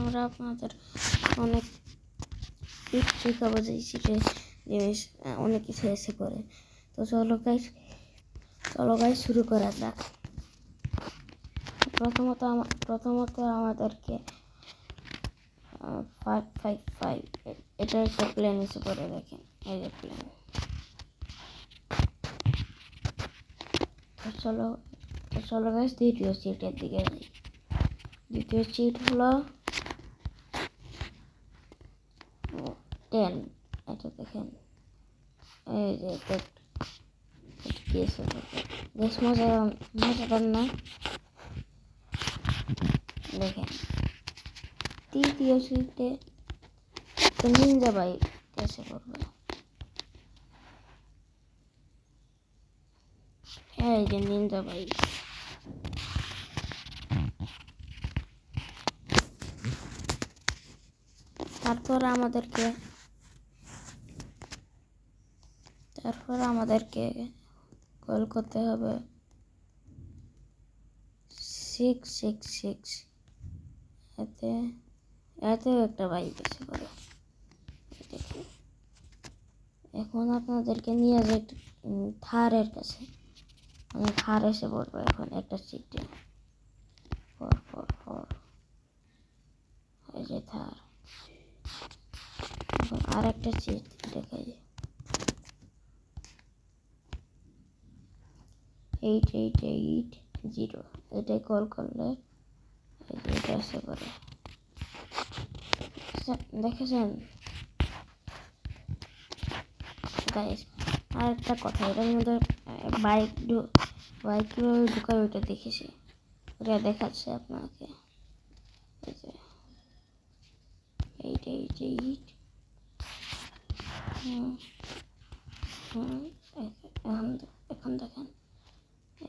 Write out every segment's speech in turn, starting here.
আমরা আপনাদের অনেক শিখাবো যে সিটের জিনিস অনেক কিছু এসে করে। তো চলো গাইস শুরু করা যাক। প্রথমত আমাদেরকে 555 এটা একটা প্লেন এসে পড়ে, দেখেন এই যে প্লেন। তো চলো গাইস দ্বিতীয় সিটের দিকে যাই। দ্বিতীয় সিট হলো 10। এটা দেখেন এই যে বেশ মজাদার না? দেখেন তৃতীয় সিটে নিনজা বাইক এসে পড়বে। এই যে নিনজা বাইক। তারপর আমাদেরকে কল করতে হবে 666। এতেও একটা বাইক এসে পড়ে। এখন আপনাদেরকে নিয়ে যাই থারের কাছে। থার এসে পড়বে এখন একটা সিটে। এই যে থার। এখন আর একটা সিট দেখাই, 8880। এটাই কল করলে এটা এসে পড়ে। দেখেছেন গাইস? আর একটা কথা, এটার মধ্যে বাইক কীভাবে ঢুকায় ওইটা দেখেছি, ওটা দেখাচ্ছে আপনাকে। এই যে 8880। এখন দেখেন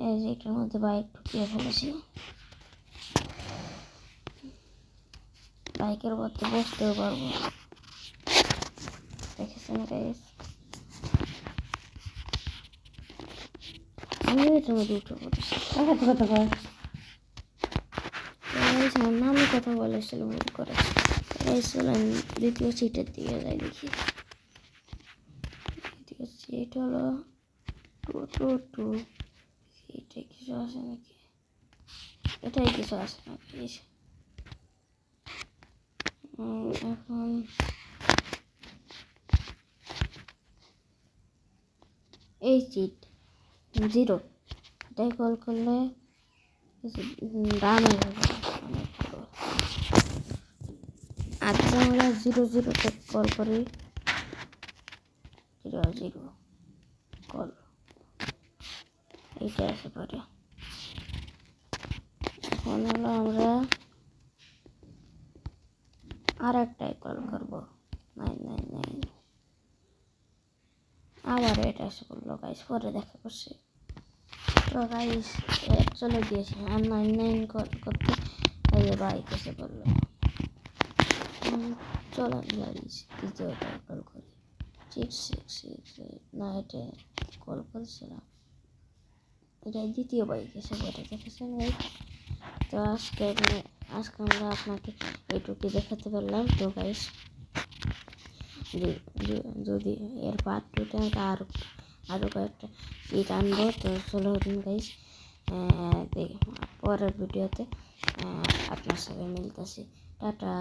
এই যে এটার মধ্যে বাইক ঢুকিয়ে ফেলেছি। বাইকের মধ্যে বসতেও পারবো। দেখেছেন গাইস? আমি এটার মধ্যে উঠে পড়েছি। আমি কথা বলেছিলাম ভুল করে। চলেন দ্বিতীয় সিটের দিকে যাই, দেখি। দ্বিতীয় সিট হলো 222। এটা কিছু আছে নাকি? এটাই কিছু আছে নাকি? এখন এই সিট 0, এটাই কল করলে দাম হয়ে যাবে অনেকগুলো। আজকে আমরা 00তে কল করি। 00 কল, এইটা এসে পড়ে। এখন হলো আমরা আর একটাই কল করবো 999। আবার এটা এসে পড়লো গাইস, পরে দেখা করছি। তো গাইস চলে গিয়েছি আর 99 কল করতে, এই যে বাইক এসে পড়লো। চলেন গাইস দ্বিতীয়টা কল করি 666। না, এটা কল করেছিলাম, এটা দ্বিতীয় বাইক এসে পড়ে। দেখেছেন ভাই? তো আজকে আমরা আপনাকে এইটুকু দেখাতে পারলাম। তো গাইস যদি এর পার্ট 2তে আরও কয়েকটা সিট আনবো, তো চলো গাইস পরের ভিডিওতে আপনার সাথে মিলতেছি। টাটা।